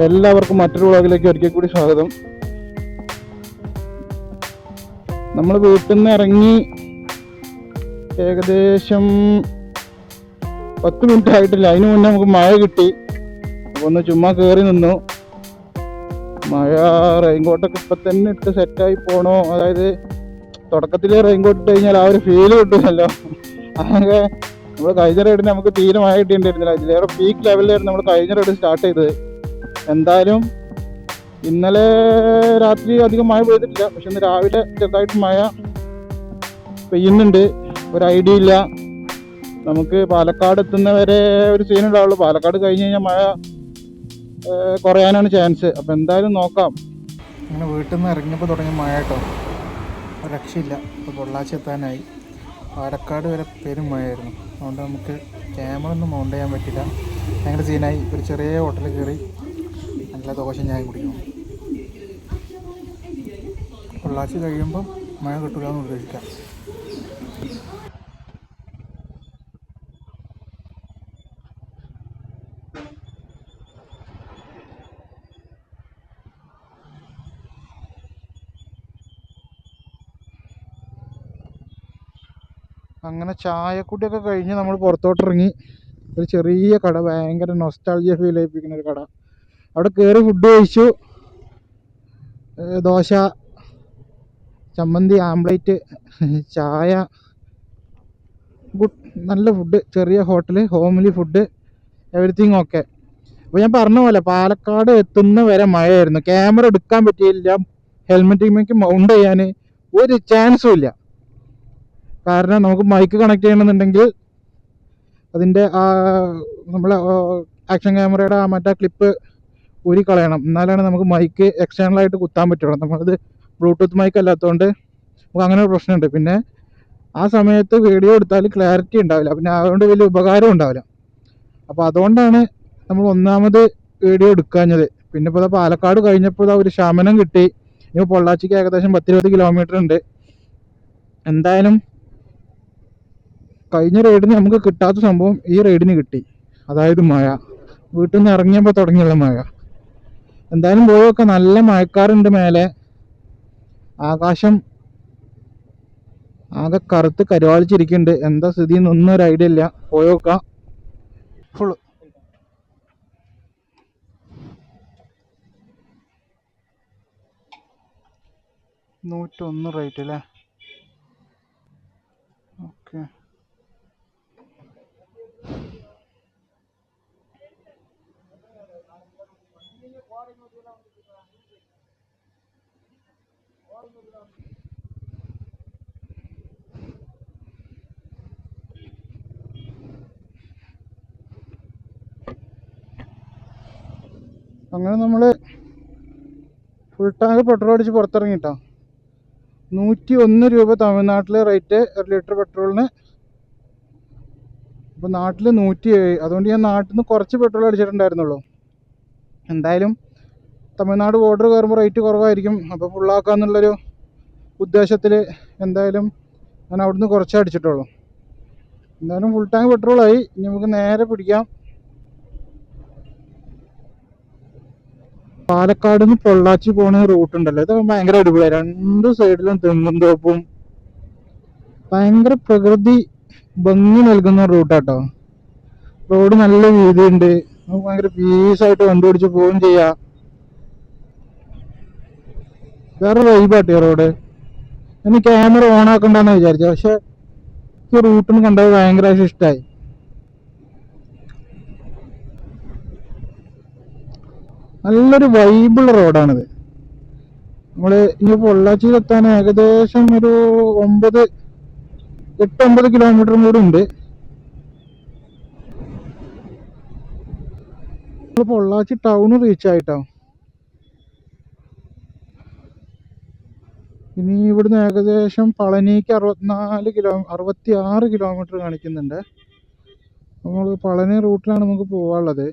എല്ലാവർക്കും മറ്റൊരു വ്ളോഗിലേക്ക് ഒരിക്കൽ കൂടി സ്വാഗതം. നമ്മൾ വീട്ടിൽ നിന്ന് ഇറങ്ങി ഏകദേശം 10 മിനിറ്റ് ആയിട്ടില്ല. അതിന് മുന്നേ നമുക്ക് മഴ കിട്ടി. അപ്പോൾ ഒന്ന് ചുമ്മാ കയറി നിന്നു. മഴ റെയിൻകോട്ടൊക്കെ ഇപ്പം തന്നെ ഇട്ട് സെറ്റായി പോണോ, അതായത് തുടക്കത്തിൽ റെയിൻകോട്ട് ഇട്ട് കഴിഞ്ഞാൽ ആ ഒരു ഫീല് കിട്ടുമല്ലോ. അങ്ങനെ നമ്മൾ കഴിഞ്ഞ റൈഡിന് നമുക്ക് തീരെ മഴ കിട്ടിയിട്ടുണ്ടായിരുന്നില്ല. അതിലേറെ പീക്ക് ലെവലിലായിരുന്നു നമ്മൾ കഴിഞ്ഞ റൈഡ് സ്റ്റാർട്ട് ചെയ്തത്. എന്തായാലും ഇന്നലെ രാത്രി അധികം മഴ പെയ്തിട്ടില്ല, പക്ഷെ ഇന്ന് രാവിലെ ചെറുതായിട്ട് മഴ പെയ്യുന്നുണ്ട്. ഒരു ഐഡിയ ഇല്ല. നമുക്ക് പാലക്കാട് എത്തുന്നവരെ ഒരു സീൻ ഉണ്ടാവുള്ളൂ. പാലക്കാട് കഴിഞ്ഞ് കഴിഞ്ഞാൽ മഴ കുറയാനാണ് ചാൻസ്. അപ്പം എന്തായാലും നോക്കാം. അങ്ങനെ വീട്ടിൽ നിന്ന് ഇറങ്ങിയപ്പോൾ തുടങ്ങിയ മഴ കേട്ടോ, ഒരു രക്ഷയില്ല. ഇപ്പോൾ പൊള്ളാച്ചി എത്താനായി. പാലക്കാട് വരെ പെരും മഴയായിരുന്നു. അതുകൊണ്ട് നമുക്ക് ക്യാമറ ഒന്നും മൗണ്ട് ചെയ്യാൻ പറ്റില്ല. ഭയങ്കര സീനായി. ഒരു ചെറിയ ഹോട്ടലിൽ കയറി നല്ല ദോശ ഞാൻ കുടിക്കണം. പൊള്ളാച്ചി കഴിയുമ്പം മഴ കിട്ടില്ല എന്ന് ഉദ്ദേശിക്കാം. അങ്ങനെ ചായക്കുട്ടിയൊക്കെ കഴിഞ്ഞ് നമ്മൾ പുറത്തോട്ടിറങ്ങി. ഒരു ചെറിയ കട, ഭയങ്കര നൊസ്റ്റാൾജിയ ഫീൽ ചെയ്യിപ്പിക്കുന്ന ഒരു കട. അവിടെ കയറി ഫുഡ് കഴിച്ചു. ദോശ, ചമ്മന്തി, ആംപ്ലേറ്റ്, ചായ, നല്ല ഫുഡ്. ചെറിയ hotel, homely food, everything okay. അപ്പോൾ ഞാൻ പറഞ്ഞ പോലെ പാലക്കാട് എത്തുന്ന വരെ മഴയായിരുന്നു. ക്യാമറ എടുക്കാൻ പറ്റിയില്ല. ഹെൽമെറ്റിലേക്ക് മൗണ്ട് ചെയ്യാൻ ഒരു ചാൻസും ഇല്ല. കാരണം നമുക്ക് മൈക്ക് കണക്ട് ചെയ്യണമെന്നുണ്ടെങ്കിൽ അതിൻ്റെ നമ്മളെ ആക്ഷൻ ക്യാമറയുടെ മറ്റേ ക്ലിപ്പ് ഊരിക്കളയണം. എന്നാലാണ് നമുക്ക് മൈക്ക് എക്സ്റ്റേണലായിട്ട് കുത്താൻ പറ്റുള്ളൂ. നമ്മളത് ബ്ലൂടൂത്ത് മൈക്ക് അല്ലാത്തതുകൊണ്ട് നമുക്ക് അങ്ങനെ ഒരു പ്രശ്നമുണ്ട്. പിന്നെ ആ സമയത്ത് വീഡിയോ എടുത്താൽ ക്ലാരിറ്റി ഉണ്ടാവില്ല, പിന്നെ അതുകൊണ്ട് വലിയ ഉപകാരം ഉണ്ടാവില്ല. അപ്പോൾ അതുകൊണ്ടാണ് നമ്മൾ ഒന്നാമത് വീഡിയോ എടുക്കാഞ്ഞത്. പിന്നെ ഇപ്പോൾ പാലക്കാട് കഴിഞ്ഞപ്പോൾ ഒരു ശമനം കിട്ടി. ഇപ്പോൾ പൊള്ളാച്ചിക്ക് ഏകദേശം 10-20 കിലോമീറ്റർ ഉണ്ട്. എന്തായാലും കഴിഞ്ഞ റൈഡിന് നമുക്ക് കിട്ടാത്ത സംഭവം ഈ റൈഡിന് കിട്ടി, അതായത് മഴ. വീട്ടിൽ നിന്ന് ഇറങ്ങിയപ്പോൾ തുടങ്ങിയുള്ള മഴ. എന്തായാലും പോയൊക്കെ നല്ല മഴക്കാറുണ്ട് മേലെ. ആകാശം ആകെ കറുത്ത് കരുവാളിച്ചിരിക്കുന്നുണ്ട്. എന്താ സ്ഥിതി എന്നൊന്നും ഒരു ഐഡിയ ഇല്ല. പോയോക്കാം. ഫുള്ള് 101 റേറ്റ് അല്ലേ? ഓക്കെ. അങ്ങനെ നമ്മൾ ഫുൾ ടാങ്ക് പെട്രോൾ അടിച്ച് പുറത്തിറങ്ങിട്ടോ. 101 രൂപ തമിഴ്നാട്ടിലെ റേറ്റ് 1 ലിറ്റർ പെട്രോളിന്. ഇപ്പോൾ നാട്ടിൽ 107. അതുകൊണ്ട് ഞാൻ നാട്ടിൽ നിന്ന് കുറച്ച് പെട്രോൾ അടിച്ചിട്ടുണ്ടായിരുന്നുള്ളൂ. എന്തായാലും തമിഴ്നാട് ബോർഡർ കയറുമ്പോൾ റേറ്റ് കുറവായിരിക്കും. അപ്പോൾ ഫുള്ളാക്കാന്നുള്ളൊരു ഉദ്ദേശത്തിൽ എന്തായാലും ഞാൻ അവിടുന്ന് കുറച്ചേ അടിച്ചിട്ടുള്ളൂ. എന്തായാലും ഫുൾ ടാങ്ക് പെട്രോളായി. ഇനി നമുക്ക് നേരെ പിടിക്കാം. പാലക്കാട് നിന്ന് പൊള്ളാച്ചി പോണ റൂട്ട് ഉണ്ടല്ലോ, ഇത് ഭയങ്കര അടിപൊളിയാണ്. രണ്ട് സൈഡിലും തെങ്ങും തോപ്പും, ഭയങ്കര പ്രകൃതി ഭംഗി നൽകുന്ന റൂട്ടാട്ടോ. റോഡ് നല്ല വീതിയുണ്ട്. നമുക്ക് ഭയങ്കര പീസായിട്ട് വണ്ടി ഓടിച്ച് പോവുകയും ചെയ്യാം. വേറെ വൈബാട്ടിയ റോഡ്. ഇനി ക്യാമറ ഓൺ ആക്കണ്ടെന്ന് വിചാരിച്ചു, പക്ഷെ ഈ റൂട്ടിന് കണ്ടത് ഭയങ്കരമായിട്ട് ഇഷ്ടമായി. നല്ലൊരു വൈബുള്ള റോഡാണിത്. നമ്മൾ ഇനി പൊള്ളാച്ചിയിലെത്താൻ ഏകദേശം ഒരു 8-9 കിലോമീറ്ററും കൂടി ഉണ്ട്. നമ്മൾ പൊള്ളാച്ചി ടൗൺ റീച്ച് ആയിട്ടോ. ഇനി ഇവിടുന്ന് ഏകദേശം പളനിക്ക് 66 കിലോമീറ്റർ കാണിക്കുന്നുണ്ട്. നമ്മൾ പളനി റൂട്ടിലാണ് നമുക്ക് പോകാനുള്ളത്.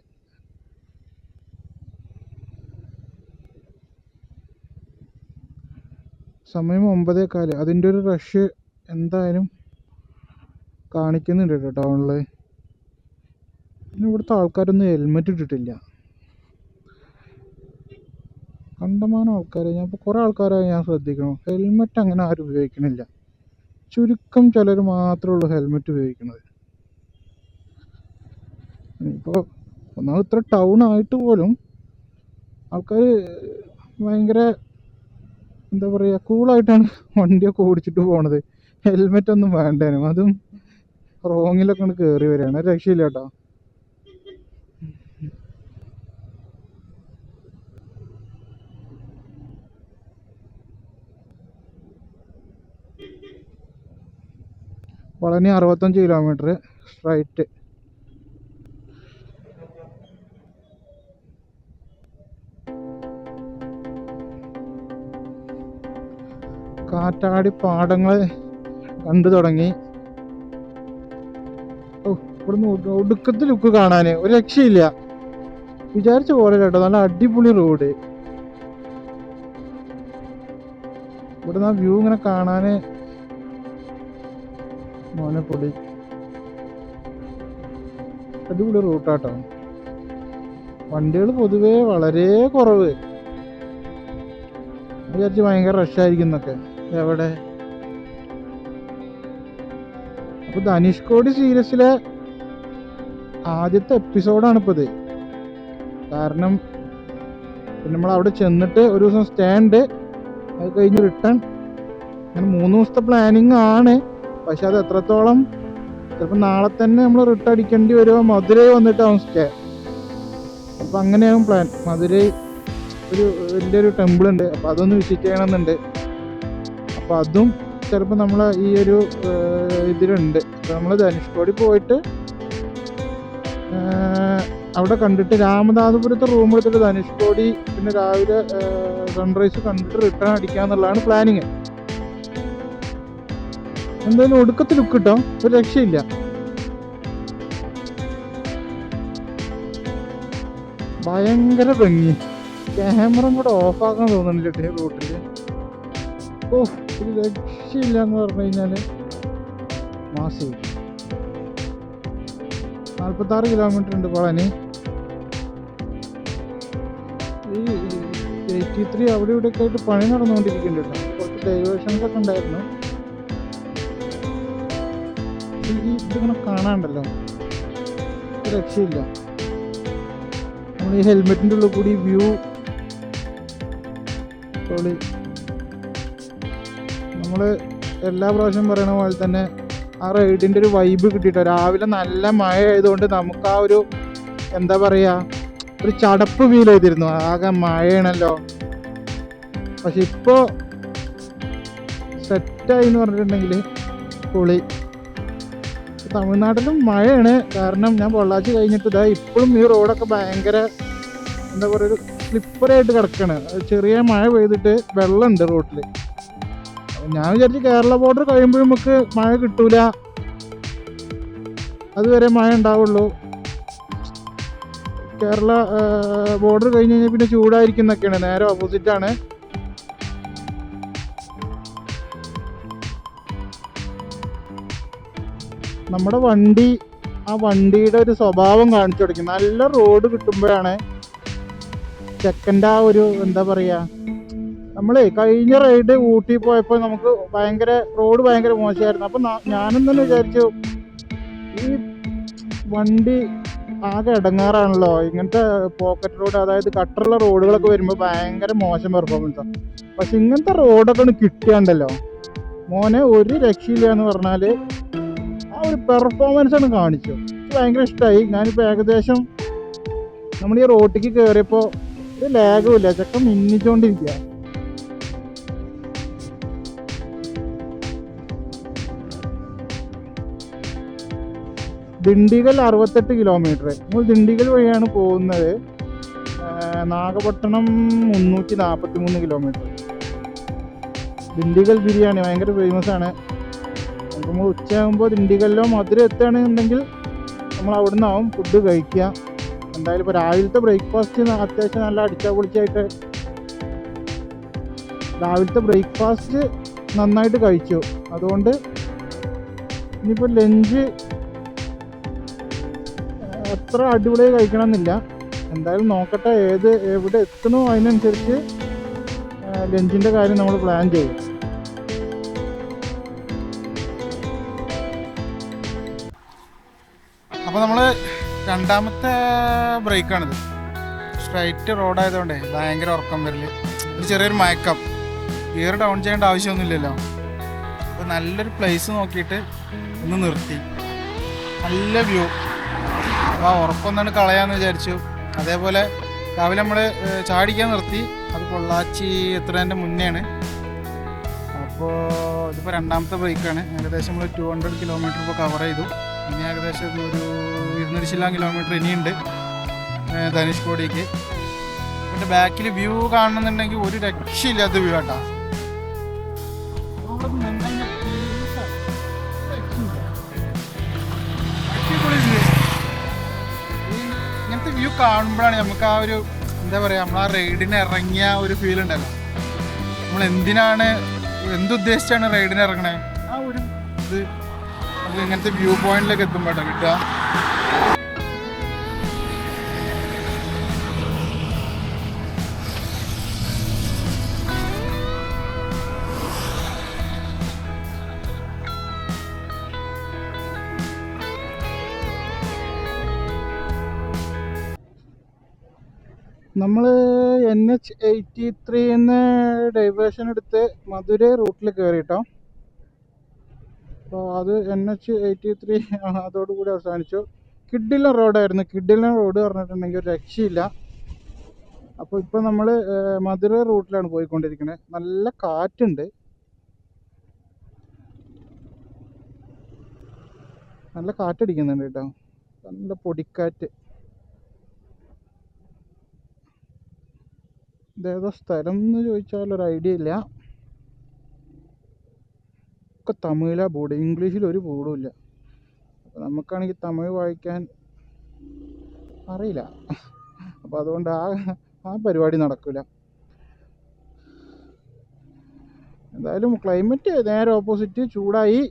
സമയം 9:15. അതിൻ്റെ ഒരു റഷ് എന്തായാലും കാണിക്കുന്നുണ്ട് കേട്ടോ ടൗണിൽ. പിന്നെ ഇവിടുത്തെ ആൾക്കാരൊന്നും ഹെൽമെറ്റ് ഇട്ടിട്ടില്ല. കണ്ടമാനം ആൾക്കാർ, ഞാൻ ഇപ്പോൾ കുറേ ആൾക്കാരെ ഞാൻ ശ്രദ്ധിക്കണം, ഹെൽമെറ്റ് അങ്ങനെ ആരും ഉപയോഗിക്കണില്ല. ചുരുക്കം ചിലർ മാത്രമേ ഉള്ളൂ ഹെൽമെറ്റ് ഉപയോഗിക്കുന്നത്. ഇപ്പോൾ ഒന്നാമത് ഇത്ര ടൗൺ ആയിട്ട് പോലും ആൾക്കാർ ഭയങ്കര എന്താ പറയുക, കൂളായിട്ടാണ് വണ്ടിയൊക്കെ ഓടിച്ചിട്ട് പോണത്. ഹെൽമെറ്റ് ഒന്നും വേണ്ടേനും, അതും റോങ്ങിലൊക്കെ കയറി വരികയാണ്. രക്ഷയില്ല കേട്ടോ. Palani 65 kilometre straight. കാറ്റാടി പാടങ്ങൾ കണ്ടു തുടങ്ങി. ഇവിടുന്ന് ഒടുക്കത്തെ ലുക്ക് കാണാൻ ഒരു രക്ഷയില്ല. വിചാരിച്ച പോലെ കേട്ടോ, നല്ല അടിപൊളി റോഡ്. ഇവിടുന്ന് ആ വ്യൂ ഇങ്ങനെ കാണാന് മോനെ പൊടി, അടിപൊളി റൂട്ടാട്ടോ. വണ്ടികൾ പൊതുവേ വളരെ കുറവ്. വിചാരിച്ച് ഭയങ്കര റഷായിരിക്കും എന്നൊക്കെ. എവിടെ? അപ്പൊ ധനുഷ്കോടി സീരീസിലെ ആദ്യത്തെ എപ്പിസോഡാണ് ഇപ്പോൾ ഇത്. കാരണം നമ്മൾ അവിടെ ചെന്നിട്ട് ഒരു ദിവസം സ്റ്റേ ഉണ്ട്, അത് കഴിഞ്ഞ് റിട്ടേൺ, അങ്ങനെ 3 ദിവസത്തെ പ്ലാനിങ് ആണ്. പക്ഷെ അത് എത്രത്തോളം, ചിലപ്പോൾ നാളെ തന്നെ നമ്മൾ റിട്ടേൺ അടിക്കേണ്ടി വരുമോ. മധുരൈ വന്നിട്ടാവും സ്റ്റേ. അപ്പം അങ്ങനെയാവും പ്ലാൻ. മധുരൈ ഒരു വലിയൊരു ടെമ്പിൾ ഉണ്ട്, അപ്പം അതൊന്ന് വിസിറ്റ് ചെയ്യണമെന്നുണ്ട്. അപ്പം അതും ചിലപ്പോൾ നമ്മൾ ഈ ഒരു ഇതിലുണ്ട്. അപ്പം നമ്മൾ ധനുഷ്കോടി പോയിട്ട് അവിടെ കണ്ടിട്ട് രാമനാഥപുരത്ത് റൂം എടുത്തിട്ട് ധനുഷ്കോടി പിന്നെ രാവിലെ സൺറൈസ് കണ്ടിട്ട് റിട്ടേൺ അടിക്കാന്നുള്ളതാണ് പ്ലാനിങ്. എന്തായാലും ഒടുക്കത്തിൽ ലുക്ക് കിട്ടാം, ഒരു രക്ഷയില്ല. ഭയങ്കര ഭംഗി. ക്യാമറ കൂടെ ഓഫാക്കാൻ തോന്നുന്നില്ല റൂട്ടിൽ. ഓ, ഒരു രക്ഷയില്ല എന്ന് പറഞ്ഞു കഴിഞ്ഞാൽ. മാസി 46 കിലോമീറ്റർ ഉണ്ട് പളനി. ഈ 83 അവിടെ ഇവിടെ ഒക്കെ ആയിട്ട് പണി നടന്നുകൊണ്ടിരിക്കുന്നുണ്ട് കേട്ടോ. കുറച്ച് ഡൈവേഷൻസ് ഒക്കെ ഉണ്ടായിരുന്നു. ഈ ഇതിങ്ങനെ കാണാണ്ടല്ലോ, ഒരു രക്ഷയില്ല. നമ്മൾ ഈ ഹെൽമെറ്റിൻ്റെ ഉള്ളിൽ കൂടി വ്യൂ പൊളി. നമ്മൾ എല്ലാ പ്രാവശ്യം പറയണ പോലെ തന്നെ ആ റൈഡിൻ്റെ ഒരു വൈബ് കിട്ടിയിട്ടോ. രാവിലെ നല്ല മഴ ആയതുകൊണ്ട് നമുക്ക് ആ ഒരു എന്താ പറയുക, ഒരു ചടപ്പ് ഫീൽ ചെയ്തിരുന്നു. ആകെ മഴയാണല്ലോ. പക്ഷെ ഇപ്പോൾ സെറ്റായി എന്ന് പറഞ്ഞിട്ടുണ്ടെങ്കിൽ പൊളി. തമിഴ്നാട്ടിലും മഴയാണ്. കാരണം ഞാൻ പൊള്ളാച്ചി കഴിഞ്ഞിട്ട് ഇതാ ഇപ്പോഴും ഈ റോഡൊക്കെ ഭയങ്കര എന്താ പറയുക, ഒരു സ്ലിപ്പറായിട്ട് കിടക്കുകയാണ്. ചെറിയ മഴ പെയ്തിട്ട് വെള്ളമുണ്ട് റോഡിൽ. ഞാൻ വിചാരിച്ചു കേരള ബോർഡർ കഴിയുമ്പോൾ നമുക്ക് മഴ കിട്ടൂല, അതുവരെ മഴ ഉണ്ടാവുള്ളൂ. കേരള ബോർഡർ കഴിഞ്ഞ് കഴിഞ്ഞാൽ പിന്നെ ചൂടായിരിക്കും എന്നൊക്കെയാണ്. നേരെ ഓപ്പോസിറ്റാണ്. നമ്മുടെ വണ്ടി ആ വണ്ടിയുടെ ഒരു സ്വഭാവം കാണിച്ചു കൊടുക്കും. നല്ല റോഡ് കിട്ടുമ്പോഴാണ് ചെക്കൻ്റെ ആ ഒരു എന്താ പറയുക. നമ്മളെ കഴിഞ്ഞ റൈഡ് ഊട്ടി പോയപ്പോൾ നമുക്ക് റോഡ് ഭയങ്കര മോശമായിരുന്നു. അപ്പം ഞാനും തന്നെ വിചാരിച്ചു, ഈ വണ്ടി ആകെ ഇടങ്ങാറാണല്ലോ, ഇങ്ങനത്തെ പോക്കറ്റ് റോഡ്, അതായത് കട്ടറുള്ള റോഡുകളൊക്കെ വരുമ്പോൾ ഭയങ്കര മോശം പെർഫോമൻസാണ്. പക്ഷെ ഇങ്ങനത്തെ റോഡൊക്കെ ഒന്ന് കിട്ടിയാണ്ടല്ലോ മോനെ, ഒരു രക്ഷയില്ല എന്ന് പറഞ്ഞാൽ ആ ഒരു പെർഫോമൻസ് ആണ് കാണിച്ചു. എനിക്ക് ഭയങ്കര ഇഷ്ടമായി. ഞാനിപ്പോൾ ഏകദേശം നമ്മൾ ഈ റോട്ടിലേക്ക് കയറിയപ്പോൾ ഒരു ലാഗും ഇല്ല, ചെക്കൻ മിന്നിച്ചോണ്ടിരിക്കുക. ദിണ്ടിഗൽ 68 കിലോമീറ്റർ. നമ്മൾ ദിണ്ടിഗൽ വഴിയാണ് പോകുന്നത്. നാഗപട്ടണം 343 കിലോമീറ്റർ. ദിണ്ടിഗൽ ബിരിയാണി ഭയങ്കര ഫേമസ് ആണ്. നമ്മൾ ഉച്ചയാകുമ്പോൾ ദിണ്ടിഗലിലോ മധുര എത്തുകയാണെന്നുണ്ടെങ്കിൽ നമ്മൾ അവിടെ നിന്നാവും ഫുഡ് കഴിക്കുക. എന്തായാലും ഇപ്പോൾ രാവിലത്തെ ബ്രേക്ക്ഫാസ്റ്റ് അത്യാവശ്യം നല്ല അടിച്ചാപ്പൊളിച്ചായിട്ട് രാവിലത്തെ ബ്രേക്ക്ഫാസ്റ്റ് നന്നായിട്ട് കഴിച്ചു. അതുകൊണ്ട് ഇനിയിപ്പോൾ ലഞ്ച് അത്ര അടിപൊളിയായി കഴിക്കണമെന്നില്ല. എന്തായാലും നോക്കട്ടെ, എവിടെ എത്തണോ അതിനനുസരിച്ച് ലഞ്ചിൻ്റെ കാര്യം നമ്മൾ പ്ലാൻ ചെയ്യും. അപ്പോൾ നമ്മൾ രണ്ടാമത്തെ ബ്രേക്കാണിത്. സ്ട്രൈറ്റ് റോഡായതുകൊണ്ടേ ഭയങ്കര ഉറക്കം വരല്, ഒരു ചെറിയൊരു മയക്കം. ഗിയർ ഡൗൺ ചെയ്യേണ്ട ആവശ്യമൊന്നുമില്ലല്ലോ. അപ്പോൾ നല്ലൊരു പ്ലേസ് നോക്കിയിട്ട് ഒന്ന് നിർത്തി, നല്ല വ്യൂ. അപ്പോൾ ആ ഉറക്കൊന്നാണ് കളയാമെന്ന് വിചാരിച്ചു. അതേപോലെ രാവിലെ നമ്മൾ ചാടിക്കാൻ നിർത്തി, അത് പൊള്ളാച്ചി എത്തുന്നതിൻ്റെ മുന്നെയാണ്. അപ്പോൾ ഇതിപ്പോൾ രണ്ടാമത്തെ ബ്രേക്കാണ്. ഏകദേശം നമ്മൾ 200 കിലോമീറ്റർ ഇപ്പോൾ കവർ ചെയ്തു. ഇനി ഏകദേശം ഒരു 200 കിലോമീറ്റർ ഇനിയുണ്ട് ധനുഷ്കോടിക്ക്. എൻ്റെ ബാക്കിൽ വ്യൂ കാണുന്നുണ്ടെങ്കിൽ ഒരു രക്ഷയില്ലാത്ത വ്യൂ ആട്ടാ. ഇങ്ങനത്തെ വ്യൂ കാണുമ്പോഴാണ് നമുക്ക് ആ ഒരു എന്താ പറയുക, നമ്മൾ ആ റൈഡിന് ഇറങ്ങിയ ഒരു ഫീൽ ഉണ്ടല്ലോ. നമ്മൾ എന്തുദ്ദേശിച്ചാണ് റൈഡിന് ഇറങ്ങണേ, ആ ഒരു ഇത് നമുക്ക് ഇങ്ങനത്തെ വ്യൂ പോയിന്റിലേക്ക് എത്തുമ്പോഴാണ് കിട്ടുക. നമ്മൾ NH83 ഡൈവേർഷൻ എടുത്ത് മധുരൈ റൂട്ടിൽ കയറിട്ടോ. അപ്പോൾ അത് NH83 അതോടുകൂടി അവസാനിച്ചു. കിഡിലൻ റോഡായിരുന്നു. കിഡിലൻ റോഡ് പറഞ്ഞിട്ടുണ്ടെങ്കിൽ ഒരു രക്ഷയില്ല. അപ്പോൾ ഇപ്പോൾ നമ്മൾ മധുരൈ റൂട്ടിലാണ് പോയിക്കൊണ്ടിരിക്കുന്നത്. നല്ല കാറ്റുണ്ട്, നല്ല കാറ്റടിക്കുന്നുണ്ട് കേട്ടോ, നല്ല പൊടിക്കാറ്റ്. ഇതേതോ സ്ഥലം എന്ന് ചോദിച്ചാൽ ഒരു ഐഡിയ ഇല്ല. ഒക്കെ തമിഴിലാ ബോർഡ്, ഇംഗ്ലീഷിൽ ഒരു ബോർഡും ഇല്ല. അപ്പോൾ നമുക്കാണെങ്കിൽ തമിഴ് വായിക്കാൻ അറിയില്ല. അപ്പോൾ അതുകൊണ്ട് ആ പരിപാടി നടക്കില്ല. എന്തായാലും ക്ലൈമറ്റ് നേരെ ഓപ്പോസിറ്റ്, ചൂടായി.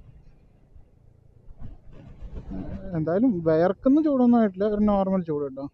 എന്തായാലും വിയർക്കുന്ന ചൂടൊന്നും ആയിട്ടില്ല, ഒരു നോർമൽ ചൂട് കേട്ടോ.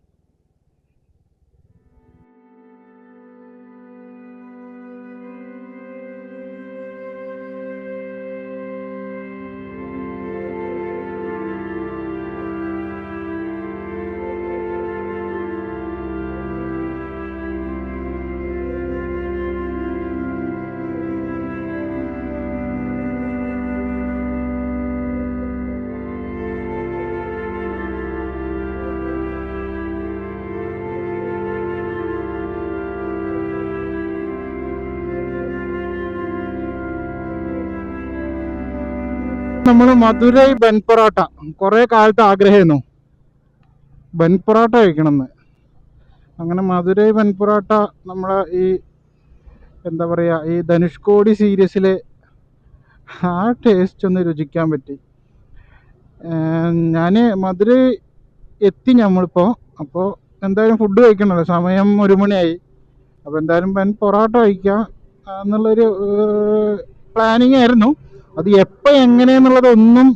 നമ്മൾ മധുരൈ ബൻ പൊറോട്ട കുറേ കാലത്ത് ആഗ്രഹമായിരുന്നു ബൻ പൊറോട്ട കഴിക്കണമെന്ന്. അങ്ങനെ മധുരൈ ബൻ പൊറോട്ട നമ്മളെ ഈ എന്താ പറയുക, ഈ ധനുഷ്കോടി സീരീസിൽ ആ ടേസ്റ്റ് ഒന്ന് രുചിക്കാൻ പറ്റി. ഞാൻ മധുരൈ എത്തി നമ്മളിപ്പോൾ. അപ്പോൾ എന്തായാലും ഫുഡ് കഴിക്കണമല്ലോ, സമയം 1 മണിയായി. അപ്പോൾ എന്തായാലും ബൻ പൊറോട്ട കഴിക്കാം എന്നുള്ളൊരു പ്ലാനിങ് ആയിരുന്നു. അത് എപ്പോൾ എങ്ങനെയെന്നുള്ളതൊന്നും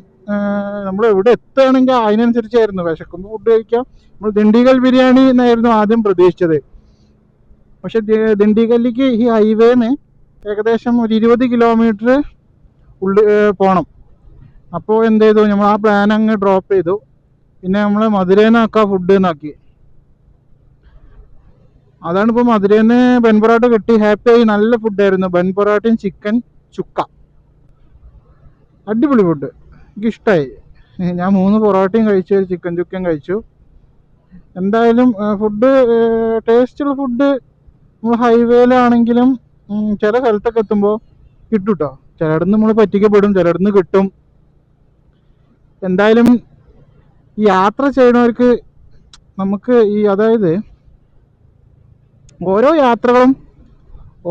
നമ്മൾ എവിടെ എത്തുകയാണെങ്കിൽ അതിനനുസരിച്ചായിരുന്നു. വിശക്കുമ്പോൾ ഫുഡ് കഴിക്കാം. നമ്മൾ ദിണ്ടിഗൽ ബിരിയാണി എന്നായിരുന്നു ആദ്യം പ്രതീക്ഷിച്ചത്. പക്ഷെ ദിണ്ടിഗലിലേക്ക് ഈ ഹൈവേന്ന് ഏകദേശം ഒരു 20 കിലോമീറ്റർ ഉള്ളിൽ പോകണം. അപ്പോൾ എന്ത് ചെയ്തു, നമ്മൾ ആ പ്ലാൻ അങ്ങ് ഡ്രോപ്പ് ചെയ്തു. പിന്നെ നമ്മൾ മധുരയിൽ നിന്നാക്കാം ഫുഡ് എന്നാക്കി. അതാണ് ഇപ്പോൾ മധുരയിൽ നിന്ന് ബൻ പൊറോട്ട കിട്ടി. ഹാപ്പിയായി. നല്ല ഫുഡായിരുന്നു. ബൻ പൊറോട്ടയും ചിക്കൻ ചുക്ക, അടിപൊളി ഫുഡ്, എനിക്കിഷ്ടമായി. ഞാൻ 3 പൊറോട്ടയും കഴിച്ചു, ഒരു ചിക്കൻ ചുക്കയും കഴിച്ചു. എന്തായാലും ഫുഡ് ടേസ്റ്റുള്ള ഫുഡ് നമ്മൾ ഹൈവേയിലാണെങ്കിലും ചില സ്ഥലത്തൊക്കെ എത്തുമ്പോൾ കിട്ടും കേട്ടോ. ചിലയിടത്ത് നമ്മൾ പറ്റിക്കപ്പെടും, ചിലയിടത്ത് കിട്ടും. എന്തായാലും ഈ യാത്ര ചെയ്യുന്നവർക്ക് നമുക്ക് അതായത് ഓരോ യാത്രകളും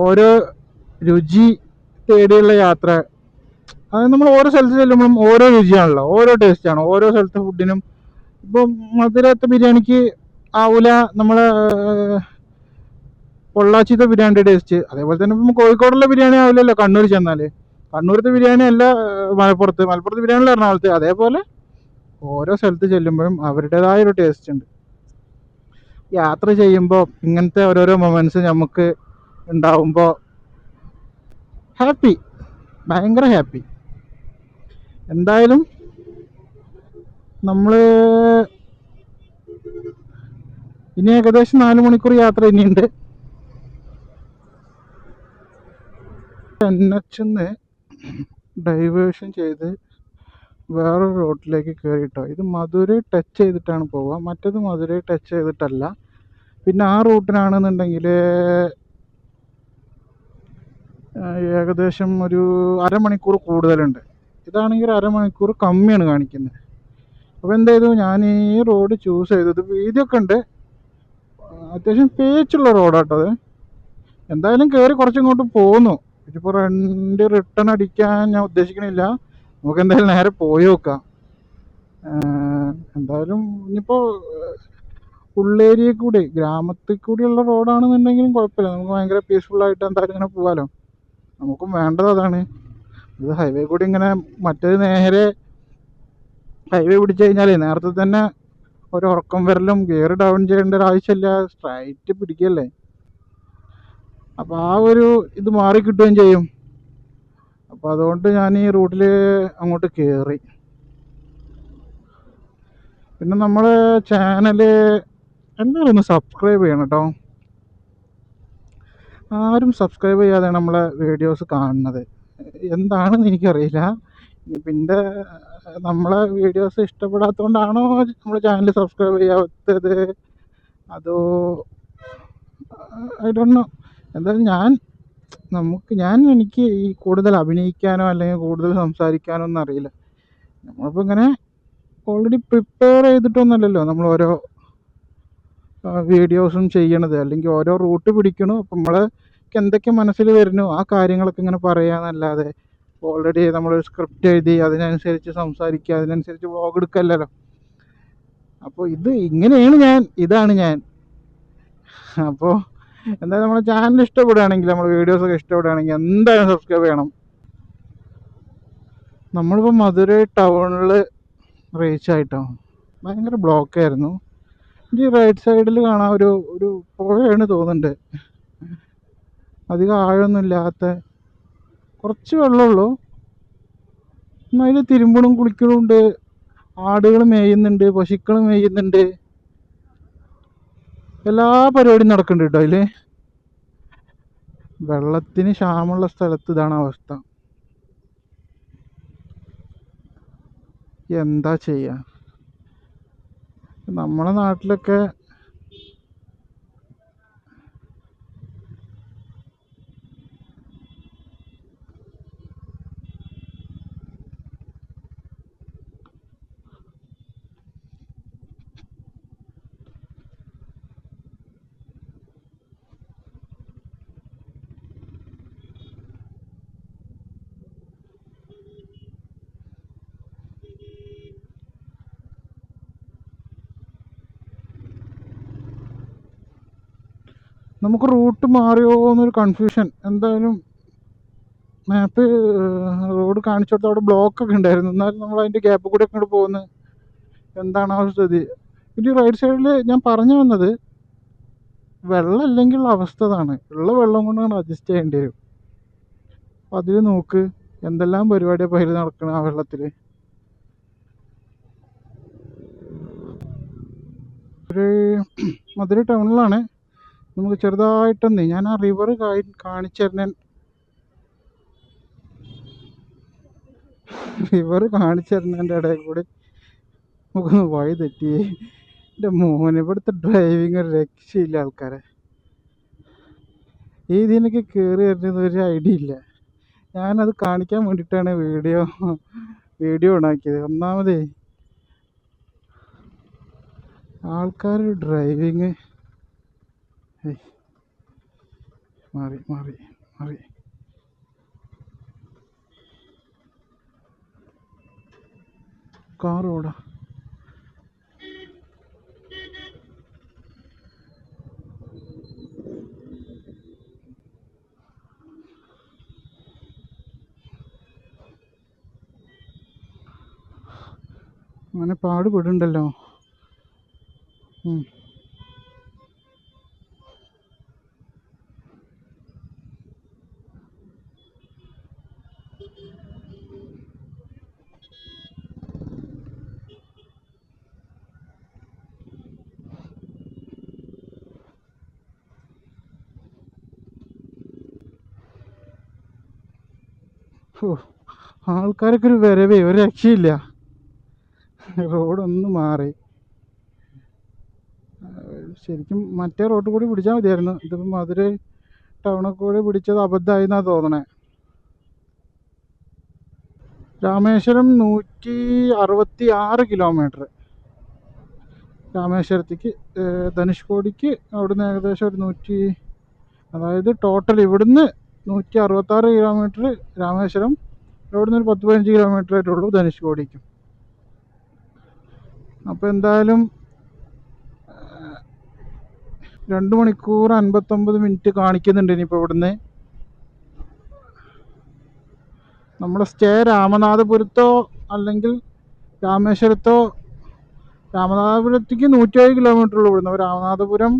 ഓരോ രുചി തേടിയുള്ള യാത്ര. അതായത് നമ്മൾ ഓരോ സ്ഥലത്ത് ചെല്ലുമ്പോഴും ഓരോ രുചിയാണല്ലോ, ഓരോ ടേസ്റ്റാണ് ഓരോ സ്ഥലത്തെ ഫുഡിനും. ഇപ്പോൾ മധുരത്തെ ബിരിയാണിക്ക് ആവൂല നമ്മളെ പൊള്ളാച്ചിത്തെ ബിരിയാണിയുടെ ടേസ്റ്റ്. അതേപോലെ തന്നെ ഇപ്പം കോഴിക്കോടുള്ള ബിരിയാണി ആവില്ലല്ലോ കണ്ണൂർ ചെന്നാൽ. കണ്ണൂരത്തെ ബിരിയാണി അല്ല മലപ്പുറത്ത് ബിരിയാണി എറണാകുളത്ത്. അതേപോലെ ഓരോ സ്ഥലത്ത് ചെല്ലുമ്പോഴും അവരുടേതായൊരു ടേസ്റ്റ് ഉണ്ട്. യാത്ര ചെയ്യുമ്പോൾ ഇങ്ങനത്തെ ഓരോരോ മൊമെൻറ്റ്സ് നമുക്ക് ഉണ്ടാവുമ്പോൾ ഹാപ്പി, ഭയങ്കര ഹാപ്പി. എന്തായാലും നമ്മൾ ഇനി ഏകദേശം 4 മണിക്കൂർ യാത്ര ഇനിയുണ്ട്. NH-ന്ന് ഡൈവേഷൻ ചെയ്ത് വേറൊരു റോഡിലേക്ക് കയറിയിട്ടോ. ഇത് മധുരൈ ടച്ച് ചെയ്തിട്ടാണ് പോവുക, മറ്റേത് മധുരൈ ടച്ച് ചെയ്തിട്ടല്ല. പിന്നെ ആ റൂട്ടിനാണെന്നുണ്ടെങ്കിൽ ഏകദേശം ഒരു അരമണിക്കൂർ കൂടുതലുണ്ട്. ഇതാണെങ്കിൽ ഒരു അരമണിക്കൂർ കമ്മിയാണ് കാണിക്കുന്നത്. അപ്പോൾ എന്ത് ചെയ്തു, ഞാൻ ഈ റോഡ് ചൂസ് ചെയ്തത്. വീതിയൊക്കെ ഉണ്ട്, അത്യാവശ്യം പേച്ചുള്ള റോഡാട്ടോ അത്. എന്തായാലും കയറി കുറച്ചിങ്ങോട്ട് പോന്നു. ഇതിപ്പോൾ റിട്ടേൺ അടിക്കാൻ ഞാൻ ഉദ്ദേശിക്കണില്ല. നമുക്ക് എന്തായാലും നേരെ പോയി നോക്കാം. എന്തായാലും ഇനിയിപ്പോൾ ഉള്ളേരിയയിൽ കൂടി, ഗ്രാമത്തിൽ കൂടിയുള്ള റോഡാണെന്നുണ്ടെങ്കിലും കുഴപ്പമില്ല. നമുക്ക് ഭയങ്കര പീസ്ഫുള്ളായിട്ട് എന്തായാലും ഇങ്ങനെ പോകാമല്ലോ. നമുക്കും വേണ്ടത് അതാണ്. ഇത് ഹൈവേ കൂടി ഇങ്ങനെ, മറ്റേത് നേരെ ഹൈവേ പിടിച്ചു കഴിഞ്ഞാലേ നേരത്തെ തന്നെ ഒരു ഉറക്കം വരലും ഗിയർ ഡൗൺ ചെയ്യേണ്ട ഒരു ആവശ്യമില്ല, സ്ട്രൈറ്റ് പിടിക്കല്ലേ. അപ്പോൾ ആ ഒരു ഇത് മാറി കിട്ടുകയും ചെയ്യും. അപ്പോൾ അതുകൊണ്ട് ഞാൻ ഈ റൂട്ടിൽ അങ്ങോട്ട് കയറി. പിന്നെ നമ്മൾ ചാനൽ എന്തായാലും ഒന്ന് സബ്സ്ക്രൈബ് ചെയ്യണം കേട്ടോ. ആരും സബ്സ്ക്രൈബ് ചെയ്യാതെയാണ് നമ്മളെ വീഡിയോസ് കാണുന്നത്. എന്താണെന്ന് എനിക്കറിയില്ല. പിന്നെ നമ്മളെ വീഡിയോസ് ഇഷ്ടപ്പെടാത്തതുകൊണ്ടാണോ നമ്മൾ ചാനൽ സബ്സ്ക്രൈബ് ചെയ്യാത്തത്, അതോ ഐ ഡോണ്ട് നോ. എന്തായാലും എനിക്ക് ഈ കൂടുതൽ അഭിനയിക്കാനോ അല്ലെങ്കിൽ കൂടുതൽ സംസാരിക്കാനോ ഒന്നും അറിയില്ല. നമ്മളിപ്പോൾ ഇങ്ങനെ ഓൾറെഡി പ്രിപ്പയർ ചെയ്തിട്ടൊന്നുമല്ലല്ലോ നമ്മൾ ഓരോ വീഡിയോസും ചെയ്യണത്, അല്ലെങ്കിൽ ഓരോ റൂട്ട് പിടിക്കണു. അപ്പം നമ്മൾക്ക് എന്തൊക്കെ മനസ്സിൽ വരുന്നു ആ കാര്യങ്ങളൊക്കെ ഇങ്ങനെ പറയാന്നല്ലാതെ ഓൾറെഡി നമ്മളൊരു സ്ക്രിപ്റ്റ് എഴുതി അതിനനുസരിച്ച് സംസാരിക്കുക, അതിനനുസരിച്ച് വ്ളോഗ് എടുക്കല്ലല്ലോ. അപ്പോൾ ഇതാണ് ഞാൻ. അപ്പോൾ എന്തായാലും നമ്മുടെ ചാനൽ ഇഷ്ടപ്പെടുകയാണെങ്കിൽ, നമ്മുടെ വീഡിയോസൊക്കെ ഇഷ്ടപ്പെടുകയാണെങ്കിൽ എന്തായാലും സബ്സ്ക്രൈബ് ചെയ്യണം. നമ്മളിപ്പോൾ മധുരൈ ടൗണിൽ റീച്ച് ആയിട്ടോ. ഭയങ്കര ബ്ലോക്കായിരുന്നു. ഈ റൈറ്റ് സൈഡിൽ കാണാൻ ഒരു പുഴയാണ് തോന്നുന്നുണ്ട്. അധികം ആഴമൊന്നും ഇല്ലാത്ത കുറച്ച് വെള്ളമുള്ളൂ. എന്നാൽ അതിൽ തിരുമ്പണും കുളിക്കണുണ്ട്, ആടുകൾ മേയുന്നുണ്ട്, പശുക്കൾ മേയുന്നുണ്ട്, എല്ലാ പരിപാടിയും നടക്കുന്നുണ്ട് കേട്ടോ അതിൽ. വെള്ളത്തിന് ക്ഷാമമുള്ള സ്ഥലത്ത് ഇതാണ് അവസ്ഥ. എന്താ ചെയ്യുക. നമ്മളെ നാട്ടിലൊക്കെ നമുക്ക് റൂട്ട് മാറിയോ എന്നൊരു കൺഫ്യൂഷൻ. എന്തായാലും മാപ്പ് റോഡ് കാണിച്ചു കൊടുത്ത അവിടെ ബ്ലോക്കൊക്കെ ഉണ്ടായിരുന്നു. എന്നാലും നമ്മൾ അതിൻ്റെ ഗ്യാപ്പ് കൂടെ ഒക്കെ ഇങ്ങോട്ട് പോകുന്നത് എന്താണ് ആ സ്ഥിതി. പിന്നെ റൈറ്റ് സൈഡിൽ ഞാൻ പറഞ്ഞു വന്നത്, വെള്ളം ഇല്ലെങ്കിലുള്ള അവസ്ഥ ഇതാണ്. ഉള്ള വെള്ളം കൊണ്ടാണ് അഡ്ജസ്റ്റ് ചെയ്യേണ്ടി വരും. അപ്പം അതിൽ നോക്ക് എന്തെല്ലാം പരിപാടിയാണ് അതിൽ നടക്കണം ആ വെള്ളത്തിൽ. ഒരു മധുര ടൗണിലാണ്. നമുക്ക് ചെറുതായിട്ടൊന്ന് ഞാൻ ആ റിവർ കാണിച്ചു തരുന്ന റിവർ ഇടയിൽ കൂടി നമുക്കൊന്ന് വഴി തെറ്റി. എൻ്റെ മോൻ, ഇവിടുത്തെ ഡ്രൈവിങ് ഒരു രക്ഷയില്ല ആൾക്കാരെ. ഈ ഇതിനൊക്കെ കയറി വരുന്നത് ഒരു ഐഡിയ ഇല്ല. ഞാനത് കാണിക്കാൻ വേണ്ടിയിട്ടാണ് വീഡിയോ ഉണ്ടാക്കിയത്. ഒന്നാമതേ ആൾക്കാർ ഡ്രൈവിങ് മാറി മാറി മാറി കാർ ഓടാ. അങ്ങനെ പാടുപെടുണ്ടല്ലോ. ഓ, ആൾക്കാരൊക്കെ ഒരു വരവേ, ഒരു രക്ഷയില്ല. റോഡൊന്ന് മാറി. ശരിക്കും മറ്റേ റോഡ് കൂടി പിടിച്ചാൽ മതിയായിരുന്നു. ഇതിപ്പോൾ മധുര ടൗണിൽ കൂടി പിടിച്ചത് അബദ്ധമായി എന്നാണ് തോന്നണേ. രാമേശ്വരം 166 കിലോമീറ്റർ രാമേശ്വരത്തേക്ക്. ധനുഷ്കോടിക്ക് അവിടുന്ന് ഏകദേശം ഒരു അതായത് ടോട്ടൽ ഇവിടുന്ന് 166 കിലോമീറ്റർ രാമേശ്വരം, ഇവിടുന്ന് ഒരു 10-15 കിലോമീറ്റർ ആയിട്ടുള്ളൂ ധനുഷ്കോടിക്കും. അപ്പോൾ എന്തായാലും 2 മണിക്കൂർ 59 മിനിറ്റ് കാണിക്കുന്നുണ്ട്. ഇനിയിപ്പോൾ ഇവിടുന്ന് നമ്മുടെ സ്റ്റേ രാമനാഥപുരത്തോ അല്ലെങ്കിൽ രാമേശ്വരത്തോ. രാമനാഥപുരത്തേക്ക് 107 കിലോമീറ്റർ ഉള്ളൂ ഇവിടുന്ന്. അപ്പോൾ രാമനാഥപുരം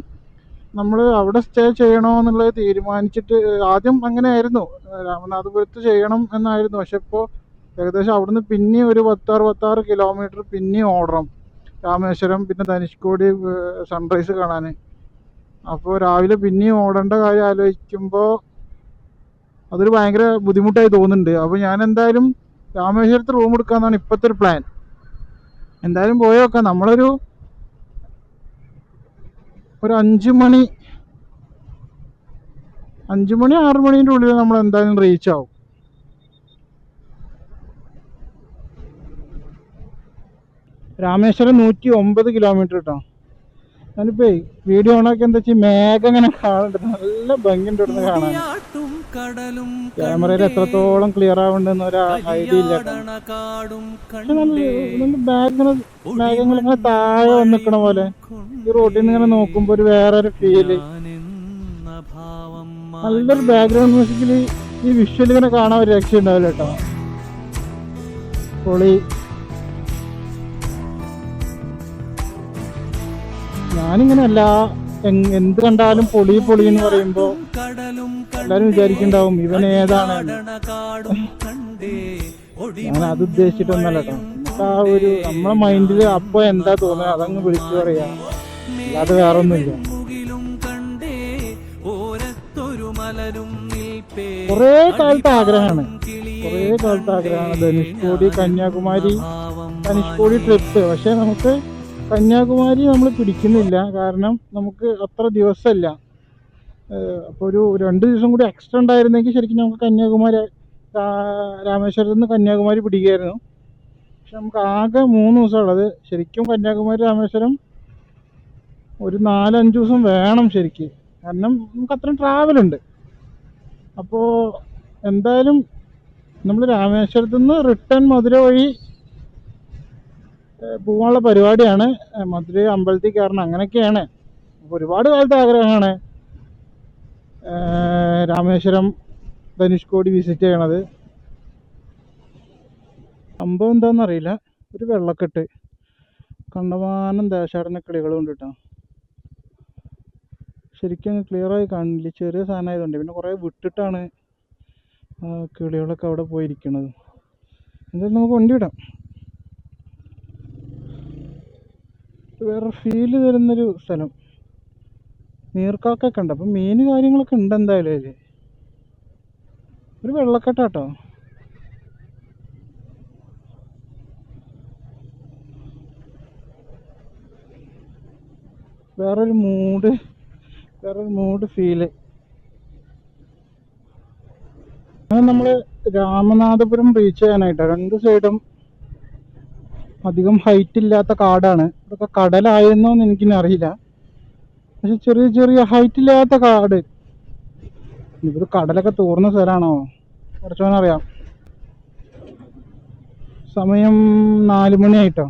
നമ്മൾ അവിടെ സ്റ്റേ ചെയ്യണോ എന്നുള്ളത് തീരുമാനിച്ചിട്ട് ആദ്യം അങ്ങനെ ആയിരുന്നു, രാമനാഥപുരത്ത് ചെയ്യണം എന്നായിരുന്നു. പക്ഷെ ഇപ്പോൾ ഏകദേശം അവിടുന്ന് പിന്നെയും ഒരു 10-66 കിലോമീറ്റർ പിന്നെയും ഓടണം രാമേശ്വരം, പിന്നെ ധനുഷ്കോടി സൺറൈസ് കാണാൻ. അപ്പോൾ രാവിലെ പിന്നെയും ഓടേണ്ട കാര്യം ആലോചിക്കുമ്പോൾ അതൊരു ഭയങ്കര ബുദ്ധിമുട്ടായി തോന്നുന്നുണ്ട്. അപ്പോൾ ഞാൻ എന്തായാലും രാമേശ്വരത്ത് റൂം എടുക്കാമെന്നാണ് ഇപ്പോഴത്തെ ഒരു പ്ലാൻ. എന്തായാലും പോയി നോക്കാം. നമ്മളൊരു 5 മണി 6 മണീൻ്റെ ഉള്ളിൽ നമ്മൾ എന്തായാലും റീച്ച് ആവും. രാമേശ്വരം 109 കിലോമീറ്റർ കേട്ടോ. ഞാനിപ്പോ വീഡിയോ ഓണാക്കി എന്താ വെച്ചാൽ മേഘം ഇങ്ങനെ കാണുന്നുണ്ട്, നല്ല ഭംഗിയുണ്ട് ഇവിടുന്ന് കാണാൻ. ക്യാമറയിൽ എത്രത്തോളം ക്ലിയർ ആവുന്നുണ്ടെന്ന് ഒരു ഐഡിയ ഇല്ല. പക്ഷെ നല്ല മേഘങ്ങൾ ഇങ്ങനെ താഴെ വന്നിക്കണ പോലെ ഈ റോഡിൽ നിന്ന് ഇങ്ങനെ നോക്കുമ്പോ ഒരു വേറൊരു ഫീല്. നല്ലൊരു ബാക്ക്ഗ്രൗണ്ട് മ്യൂസിക്കിൽ ഈ വിഷ്വൽ ഇങ്ങനെ കാണാൻ ഒരു രക്ഷ ഉണ്ടാവില്ല കേട്ടോ. പൊളി. ഞാനിങ്ങനെ എന്ത് കണ്ടാലും പൊളി പൊളി എന്ന് പറയുമ്പോ എല്ലാരും വിചാരിക്കണ്ടാവും ഇവൻ ഏതാണ്. ഞാൻ അത് ഉദ്ദേശിച്ചിട്ടൊന്നല്ല കേട്ടോ. നമുക്ക് ആ ഒരു നമ്മളെ മൈൻഡിൽ അപ്പൊ എന്താ തോന്നുന്നത് അതങ്ങ് വിളിച്ചു പറയാ, അല്ലാതെ വേറെ ഒന്നുമില്ല. കുറേ കാലത്തെ ആഗ്രഹമാണ് ധനുഷ്കോടി കന്യാകുമാരി ട്രിപ്പ്. പക്ഷെ നമുക്ക് കന്യാകുമാരി നമ്മൾ പിടിക്കുന്നില്ല, കാരണം നമുക്ക് അത്ര ദിവസമല്ല. അപ്പോൾ ഒരു 2 ദിവസം കൂടി എക്സ്ട്രാ ഉണ്ടായിരുന്നെങ്കിൽ ശരിക്കും നമുക്ക് രാമേശ്വരത്ത് നിന്ന് കന്യാകുമാരി പിടിക്കുമായിരുന്നു. പക്ഷെ നമുക്ക് ആകെ 3 ദിവസം ഉള്ളത്. ശരിക്കും കന്യാകുമാരി രാമേശ്വരം ഒരു 4-5 ദിവസം വേണം ശരിക്കും, കാരണം നമുക്ക് അത്രയും ട്രാവലുണ്ട്. അപ്പോൾ എന്തായാലും നമ്മൾ രാമേശ്വരത്ത് നിന്ന് റിട്ടേൺ മധുര വഴി പോകാനുള്ള പരിപാടിയാണ്. മധുര അമ്പലത്തിൽ കയറണം, അങ്ങനെയൊക്കെയാണ്. ഒരുപാട് കാലത്തെ ആഗ്രഹമാണ് രാമേശ്വരം ധനുഷ്കോടി വിസിറ്റ് ചെയ്യണത്. സംഭവം എന്താണെന്നറിയില്ല, ഒരു വെള്ളക്കെട്ട്, കണ്ടമാനം ദേശാടന കിളികളും ഉണ്ട് കേട്ടോ. ശരിക്കും ക്ലിയറായി കാണില്ല, ചെറിയ സാധനമായതുകൊണ്ട്. പിന്നെ കുറേ വിട്ടിട്ടാണ് കിളികളൊക്കെ അവിടെ പോയിരിക്കണത്. എന്തായാലും നമുക്ക് വണ്ടി വിടാം. വേറെ ഫീല് തരുന്നൊരു സ്ഥലം, നീർക്കാക്കൊക്കെ ഉണ്ട്. അപ്പം മീൻ കാര്യങ്ങളൊക്കെ ഉണ്ട് എന്തായാലും അതിൽ. ഒരു വെള്ളക്കെട്ടാട്ടോ. വേറൊരു മൂഡ് ഫീല്. അങ്ങനെ നമ്മൾ രാമനാഥപുരം റീച്ച് ചെയ്യാനായിട്ടാണ്. 2 സൈഡും അധികം ഹൈറ്റ് ഇല്ലാത്ത കാടാണ്. ഇതൊക്കെ കടലായിരുന്നോ എന്ന് എനിക്കിനി അറിയില്ല, പക്ഷെ ചെറിയ ചെറിയ ഹൈറ്റ് ഇല്ലാത്ത കാട്. ഇതൊരു കടലൊക്കെ തോർന്ന സ്ഥലമാണോ കുറച്ചോനറിയാം. സമയം 4 മണിയായിട്ടോ.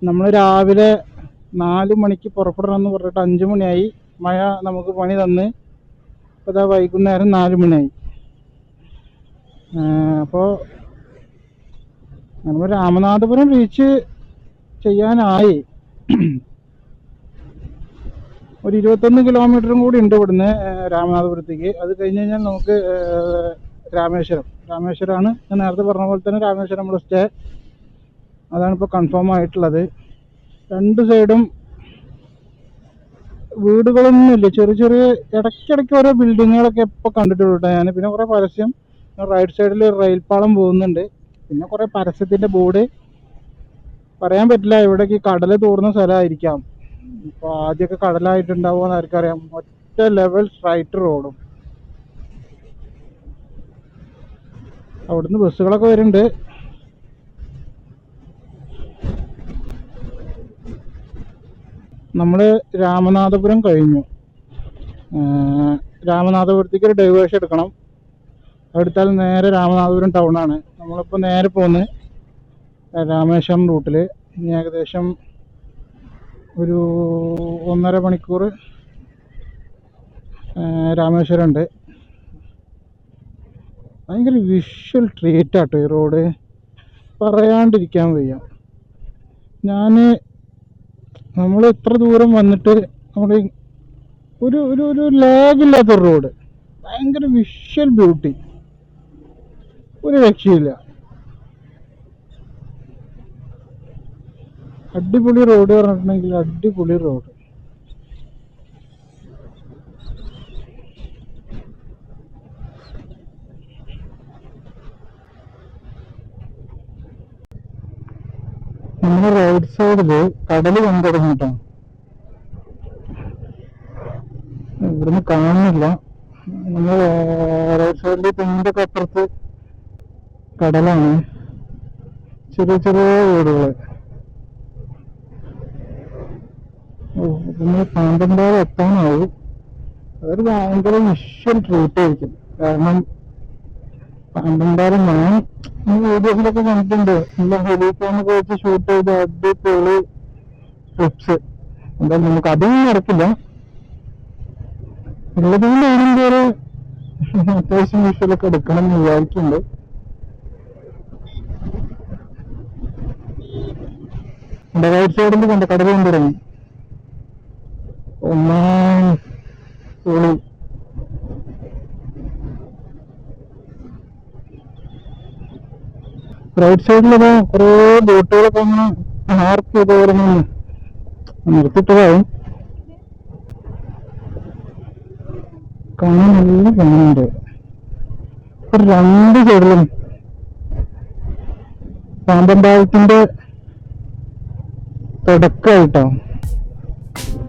നമ്മൾ രാവിലെ 4 മണിക്ക് പുറപ്പെടണമെന്ന് പറഞ്ഞിട്ട് 5 മണിയായി. മഴ നമുക്ക് പണി തന്ന് ഇപ്പോൾ ഇതാ വൈകുന്നേരം 4 മണിയായി. അപ്പോൾ നമ്മൾ രാമനാഥപുരം റീച്ച് ചെയ്യാനായി. ഒരു 21 കിലോമീറ്ററും കൂടി ഉണ്ട് ഇവിടുന്ന് രാമനാഥപുരത്തേക്ക്. അത് കഴിഞ്ഞ് കഴിഞ്ഞാൽ നമുക്ക് രാമേശ്വരമാണ് ഞാൻ നേരത്തെ പറഞ്ഞ പോലെ തന്നെ രാമേശ്വരം നമ്മുടെ സ്റ്റേ. അതാണ് ഇപ്പോൾ കൺഫേം ആയിട്ടുള്ളത്. 2 സൈഡും വീടുകളൊന്നുമില്ല, ചെറിയ ചെറിയ ഇടയ്ക്കിടയ്ക്ക് ഓരോ ബിൽഡിങ്ങുകളൊക്കെ ഇപ്പോൾ കണ്ടിട്ടുള്ളൂ ഞാൻ. പിന്നെ കുറേ പരസ്യം റൈറ്റ് സൈഡിൽ റെയിൽ പാളം പോകുന്നുണ്ട്. പിന്നെ കുറെ പരസ്യത്തിന്റെ ബോർഡ്. പറയാൻ പറ്റില്ല, ഇവിടേക്ക് കടല് തോറുന്ന സ്ഥലമായിരിക്കാം. ഇപ്പൊ ആദ്യമൊക്കെ കടലായിട്ടുണ്ടാവുമെന്ന് ആർക്കറിയാം. ഒറ്റ ലെവൽ സ്ട്രൈറ്റ് റോഡും. അവിടുന്ന് ബസ്സുകളൊക്കെ വരുന്നുണ്ട്. നമ്മള് രാമനാഥപുരം കഴിഞ്ഞു. രാമനാഥപുരത്തേക്ക് ഒരു ഡൈവേഴ്സ് എടുക്കണം. എടുത്താൽ നേരെ രാമനാഥപുരം ടൗൺ ആണ്. നമ്മളിപ്പോൾ നേരെ പോകുന്നത് രാമേശ്വരം റൂട്ടിൽ. ഇനി ഏകദേശം ഒരു 1.5 മണിക്കൂർ രാമേശ്വരം ഉണ്ട്. ഭയങ്കര വിഷ്വൽ ട്രീറ്റ് ആട്ടോ ഈ റോഡ്, പറയാണ്ടിരിക്കാൻ വയ്യ. നമ്മൾ ഇത്ര ദൂരം വന്നിട്ട് നമ്മൾ ഒരു ഒരു ഒരു ലാഗില്ലാത്ത റോഡ്, ഭയങ്കര വിഷ്വൽ ബ്യൂട്ടി, ഒരു രക്ഷയില്ല. അടിപൊളി റോഡ് പറഞ്ഞിട്ടുണ്ടെങ്കിൽ അടിപൊളി റോഡ്. നമ്മുടെ റോഡ് സൈഡില് കടല് വന്നു തുടങ്ങിയിട്ടാണ്. ഇവിടുന്ന് കാണുന്നില്ല. നമ്മൾ റോഡ് സൈഡിൽ തെങ്ങിൻ്റെ അപ്പുറത്ത് കടലാണ്. ചെറിയ ചെറിയ വീടുകള്. പിന്നെ പാമ്പമ്പാറ എത്താനാവും. അതൊരു ഭയങ്കര വിഷ്വൽ ട്രീറ്റ് ആയിരിക്കും. കാരണം പാമ്പമ്പാറ ഞാൻ വീഡിയോസിലൊക്കെ കണ്ടിട്ടുണ്ട്. നല്ല ഹെലികോണൊക്കെ വെച്ച് ഷൂട്ട് ചെയ്ത് അടിപൊളി ട്രിപ്സ്. എന്തായാലും നമുക്ക് അതൊന്നും നടക്കില്ല. ഉള്ളതുകൊണ്ട് ഇതിൻ്റെ ഒരു അത്യാവശ്യം വിഷ്വലൊക്കെ എടുക്കണം എന്ന് വിചാരിക്കുന്നുണ്ട്. എൻ്റെ റൈറ്റ് സൈഡിൽ കണ്ട കടൽ കൊണ്ട് തുടങ്ങി. റൈറ്റ് സൈഡിലൊക്കെ കുറേ ബോട്ടുകളൊക്കെ അങ്ങനെ പാർക്ക് ചെയ്ത് നിർത്തിയിട്ടതാവും. കാണാൻ നല്ല ഭംഗിയുണ്ട്. ഒരു 2 സൈഡിലും പാമ്പമ്പാലത്തിന്റെ തുടക്കമായിട്ടോ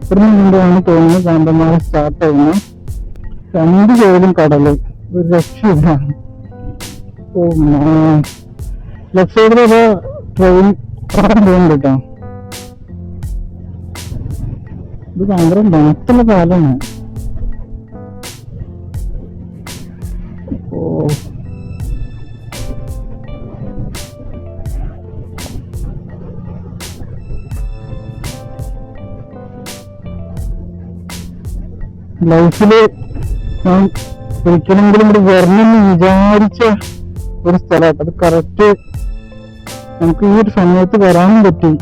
ഇവിടുന്ന് മുമ്പാണ് തോന്നുന്നു പാമ്പമ്പാലം സ്റ്റാർട്ട് ചെയ്യുന്നത്. 2 സൈഡിലും കടല്, ഒരു രക്ഷയില്ല. ലെഫ്റ്റ് സൈഡിലൊക്കെ ട്രെയിൻ പോകുന്നുണ്ട് കേട്ടോ. ഇത് ഭയങ്കര ലെങ്ത്തുള്ള കാലമാണ്. ലൈഫില് ഞാൻ ഒരിക്കലെങ്കിലും ഇവിടെ വരണമെന്ന് വിചാരിച്ച ഒരു സ്ഥലമാണ്. അത് കറക്റ്റ് നമുക്ക് ഈ ഒരു സമയത്ത് വരാനും പറ്റി.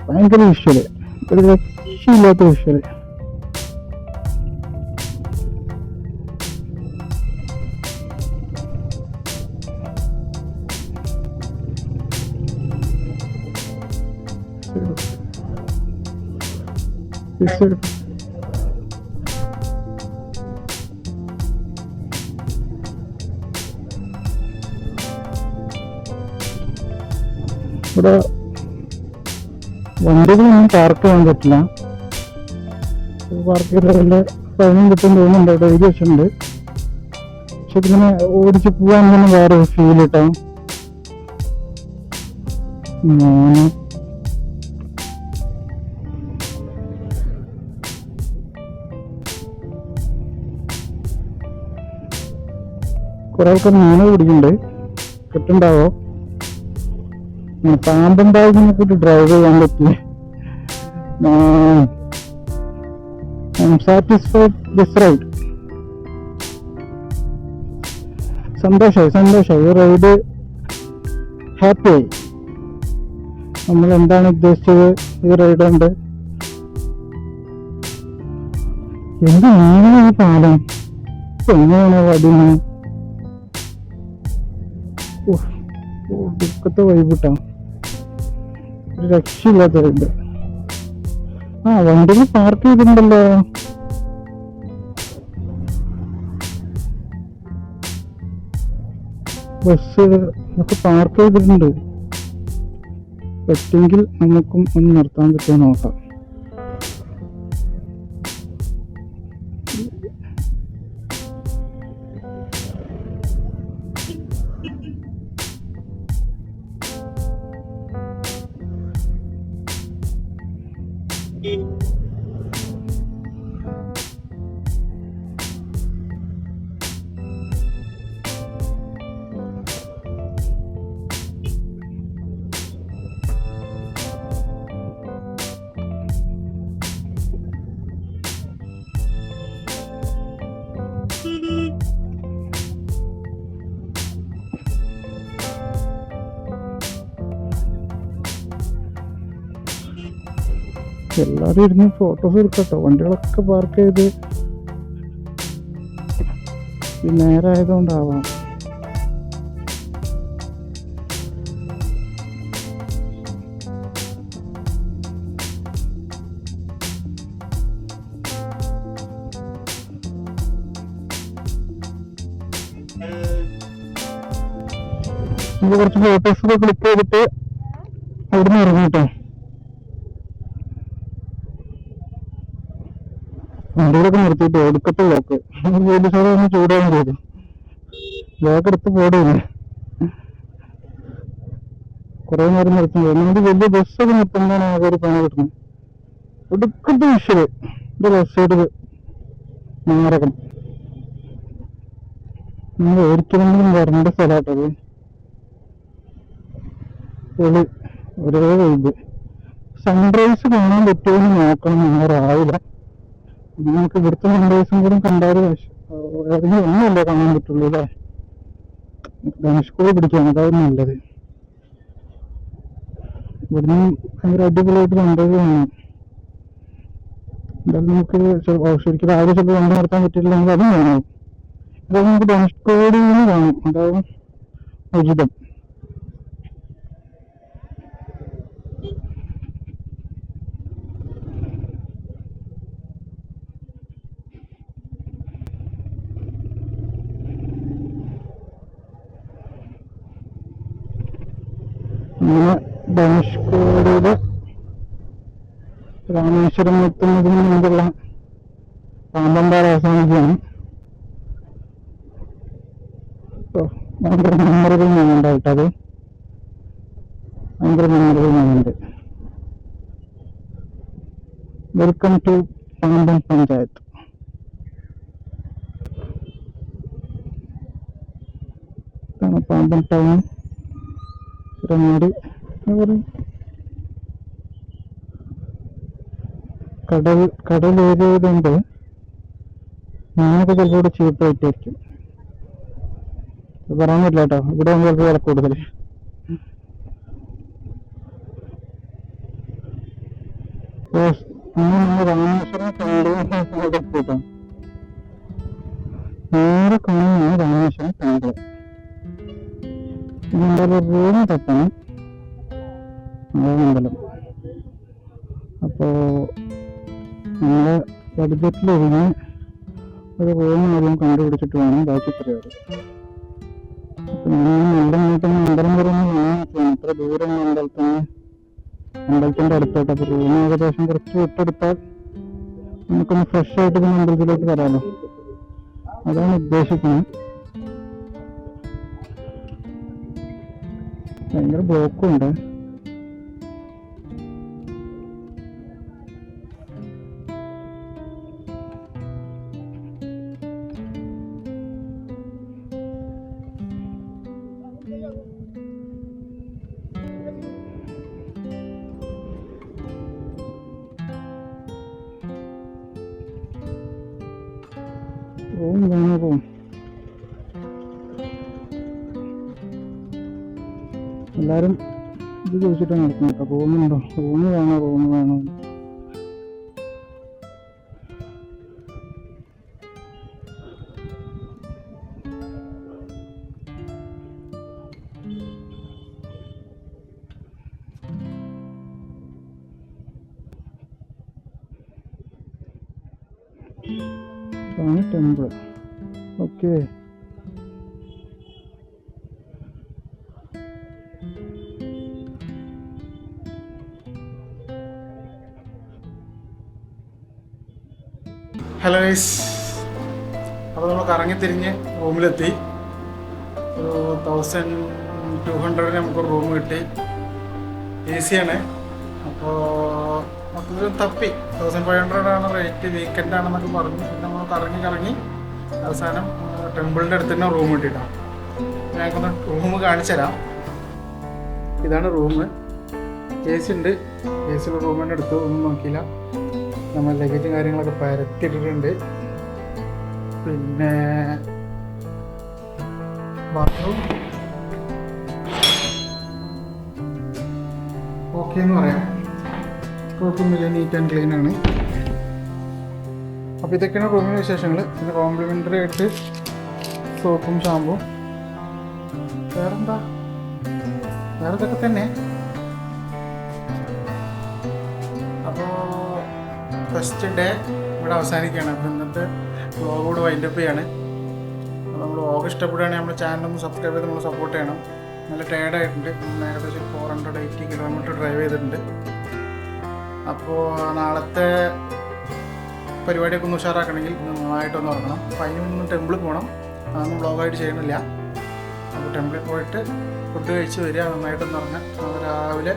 ഭയങ്കര വിഷ്വല്, ഒരു രക്ഷയില്ലാത്ത വിഷ്വല്. ഇവിടെ വണ്ടികളൊന്നും പാർക്ക് ചെയ്യാൻ പറ്റില്ല. പാർക്ക് ചെയ്തതിൻ്റെ ഫൈനും കിട്ടും തോന്നുന്നുണ്ട്. അവിടെ എഴുതി വെച്ചിട്ടുണ്ട്. പക്ഷെ ഇതിങ്ങനെ ഓടിച്ച് പോകാൻ തന്നെ വേറെ ഫീൽ കിട്ടോ. കുറെ ആൾക്കാർ മീനെ പിടിക്കുന്നുണ്ട്. കിട്ടുണ്ടാവോ? പാമ്പുണ്ടാവുന്നതിനെ ഡ്രൈവ് ചെയ്യാൻ പറ്റി. Satisfied this ride. സന്തോഷമായി. ഈ റൈഡ് ഹാപ്പിയായി. നമ്മൾ എന്താണ് ഉദ്ദേശിച്ചത് ഈ റൈഡ് കൊണ്ട്? എന്ത് നീങ്ങുന്ന ഈ പാലം എങ്ങനെയാണോ അടിയാണ്? ദുഃഖത്തെ വൈകിട്ടാ, ഒരു രക്ഷയില്ലാത്ത റൈഡ്. വണ്ടികൾ പാർക്ക് ചെയ്തിട്ടുണ്ടല്ലോ. ബസ് ഒക്കെ പാർക്ക് ചെയ്തിട്ടുണ്ട്. പറ്റുമെങ്കിൽ നമുക്കും ഒന്ന് നിർത്താൻ പറ്റുമോ നോക്കാം. എല്ലാവരും ഇരുന്ന് ഫോട്ടോസ് എടുക്കട്ടോ. വണ്ടികളൊക്കെ പാർക്ക് ചെയ്ത് നേരായതുകൊണ്ടാവാം. കുറച്ച് ഫോട്ടോസ് ഒക്കെ ക്ലിക്ക് ചെയ്തിട്ട് അവിടുന്ന് ഇറങ്ങിട്ടോ. വണ്ടികളൊക്കെ നിർത്തിയിട്ട് ഒടുക്കത്തെ ബ്ലോക്ക്. പോലീസുകാരെ ഒന്ന് ചൂടാൻ ചെയ്തു. ബ്ലോക്ക് എടുത്ത് പോടുകയില്ല. കുറെ നേരം നിർത്തുന്നത് ഒന്നുകൂടി വലിയ ബസ്സൊക്കെ നിർത്തുമ്പോഴാണ് ആകെ ഒരു പണി കിട്ടുന്നത്. ഒടുക്കത്തെ വിഷയം ഇത് ബസ് സൈഡിൽ നാരകം. നമ്മൾ ഒരിക്കലെങ്കിലും വരേണ്ട സ്ഥലമാട്ടത്. പൊളി ഒരേ വൈബ്. സൺറൈസ് കാണാൻ പറ്റുമെന്ന് നോക്കണം. നമ്മൾ രാവിലെ നമുക്ക് ഇവിടുത്തെ സൺറൈസും കൂടെ കണ്ടാൽ ഒന്നുമല്ലേ കാണാൻ പറ്റുള്ളൂ അല്ലേ. ധനുഷ്കോടി പിടിക്കുകയാണ്, അതായത് നല്ലത്. ഇവിടുന്ന് ഭയങ്കര അടിപൊളിയായിട്ട് സൺറൈസ് കാണാം. എന്തായാലും നമുക്ക് ശരിക്കും രാവിലെ ചിലപ്പോൾ വണ്ടി നിർത്താൻ പറ്റില്ലെങ്കിൽ അതും കാണാം. അതായത് നമുക്ക് ധനുഷ്കോടിയിൽ നിന്ന് കാണും, അതായത് ഉചിതം. അങ്ങനെ ധനുഷ്കോടിയില് രാമേശ്വരം എത്തുന്നതിന് മുമ്പുള്ള പാമ്പമ്പാറ അവസാനിക്കുകയാണ്. ഭയങ്കര മെമ്മറബിൾ മൊമെന്റ് ആയിട്ടത്. ഭയങ്കര memorable moment. Welcome to Pamban panchayat. Pamban town ചിറങ്ങാടി കടൽ ഏരിയതുകൊണ്ട് ഞാനൊക്കെ ചിലപ്പോൾ ഇവിടെ ചീപ്പായിട്ടായിരിക്കും. പറയാൻ പറ്റില്ല കേട്ടോ. ഇവിടെ ചിലപ്പോൾ വില കൂടുതൽ. രാമേശ്വരം പോയിട്ടോ. നേരെ കാണുന്ന രാമേശ്വരം ടെമ്പിൾ. ഇതിൻ്റെ റൂം തട്ടണം മണ്ഡലം. അപ്പോൾ നമ്മുടെ ബഡ്ജറ്റിലൊഴിഞ്ഞ് ഒരു റൂം ആദ്യം കണ്ടുപിടിച്ചിട്ട് വേണം ബാക്കി പരിപാടി. അപ്പം ഞാൻ മണ്ഡലം വരെ കാണാൻ അത്ര ദൂരം അമ്പലത്തിൻ്റെ അടുത്തോട്ട്. അപ്പോൾ റൂം ഏകദേശം കുറച്ച് വിട്ടെടുത്താൽ നമുക്കൊന്ന് ഫ്രഷ് ആയിട്ട് പിന്നെ അമ്പലത്തിലേക്ക് വരാമല്ലോ. അതാണ് ഉദ്ദേശിക്കുന്നത്. ഭയങ്കര ബ്ലോക്കും ഉണ്ട്. പോകും എല്ലാരും ഇത് ചോദിച്ചിട്ടാണ് നടക്കുന്നത് കേട്ടോ. റൂമുണ്ടോ, റൂം വേണോ. ടെമ്പിൾ. ഓക്കെ, ഹലോ ഗൈസ്, അപ്പോൾ നമ്മൾ കറങ്ങിത്തിരിഞ്ഞ് റൂമിലെത്തി. ഒരു 1200 നമുക്ക് റൂം കിട്ടി. എ സി ആണ്. അപ്പോൾ മൊത്തത്തിൽ തപ്പി 1500 ആണ് റേറ്റ്, വീക്കെൻഡ് ആണെന്നൊക്കെ പറഞ്ഞു. പിന്നെ നമ്മൾ കറങ്ങി അവസാനം ടെമ്പിളിൻ്റെ അടുത്ത് തന്നെ റൂം കിട്ടിയിട്ടാണ്. ഞങ്ങൾക്കൊന്ന് റൂം കാണിച്ചു തരാം. ഇതാണ് റൂം. എ സി ഉണ്ട്. എ സിയുള്ള റൂം തന്നെ എടുത്തു. ഒന്നും നോക്കിയില്ല. നമ്മൾ ലഗേജും കാര്യങ്ങളൊക്കെ പരത്തിയിട്ടിട്ടുണ്ട്. പിന്നെ ബാത്റൂം ഓക്കെ എന്ന് പറയാം. കുഴപ്പമൊന്നുമില്ല, നീറ്റ് ആൻഡ് ക്ലീൻ ആണ്. അപ്പോൾ ഇതൊക്കെയാണ് റൂമിൻ്റെ വിശേഷങ്ങൾ. പിന്നെ കോംപ്ലിമെൻ്ററി ആയിട്ട് സോപ്പും ഷാമ്പും. വേറെന്താ, വേറെ ഇതൊക്കെ തന്നെ. അപ്പോൾ ഫസ്റ്റ് ഡേ ഇവിടെ അവസാനിക്കുകയാണ്. അപ്പോൾ ഇന്നത്തെ വ്ളോഗ് കൂടെ വൈൻഡപ്പ് ചെയ്യാണ്. അപ്പോൾ നമ്മൾ വ്ളോഗ് ഇഷ്ടപ്പെടുകയാണെങ്കിൽ നമ്മുടെ ചാനലൊന്ന് സബ്സ്ക്രൈബ് ചെയ്ത് നമ്മൾ സപ്പോർട്ട് ചെയ്യണം. നല്ല ടയേർഡായിട്ടുണ്ട്. ഏകദേശം 480 കിലോമീറ്റർ ഡ്രൈവ് ചെയ്തിട്ടുണ്ട്. അപ്പോൾ നാളത്തെ പരിപാടിയൊക്കെ ഒന്ന് ഉഷാറാക്കണമെങ്കിൽ നന്നായിട്ടൊന്ന് ഉറങ്ങണം. അപ്പോൾ അതിന് മുന്നേ ടെമ്പിളിൽ പോകണം. അതൊന്നും വ്ളോഗായിട്ട് ചെയ്യണില്ല. അപ്പോൾ ടെമ്പിളിൽ പോയിട്ട് ഫുഡ് കഴിച്ച് വരിക, നന്നായിട്ടൊന്ന് ഉറങ്ങാം. അത് രാവിലെ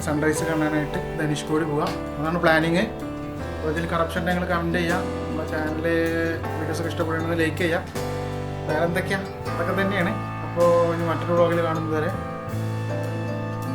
സൺറൈസ് കാണാനായിട്ട് ധനുഷ്കോടി പോകാം. അതാണ് പ്ലാനിങ്. അപ്പോൾ ഇതിൽ കറപ്ഷൻ നിങ്ങൾ കമൻറ്റ് ചെയ്യുക. നമ്മുടെ ചാനൽ വീഡിയോസൊക്കെ ഇഷ്ടപ്പെടുന്നത് ലൈക്ക് ചെയ്യുക. വേറെ എന്തൊക്കെയാണ്, അതൊക്കെ തന്നെയാണ്. അപ്പോൾ ഇനി മറ്റൊരു വ്ളോഗിൽ കാണുന്നത് വരെ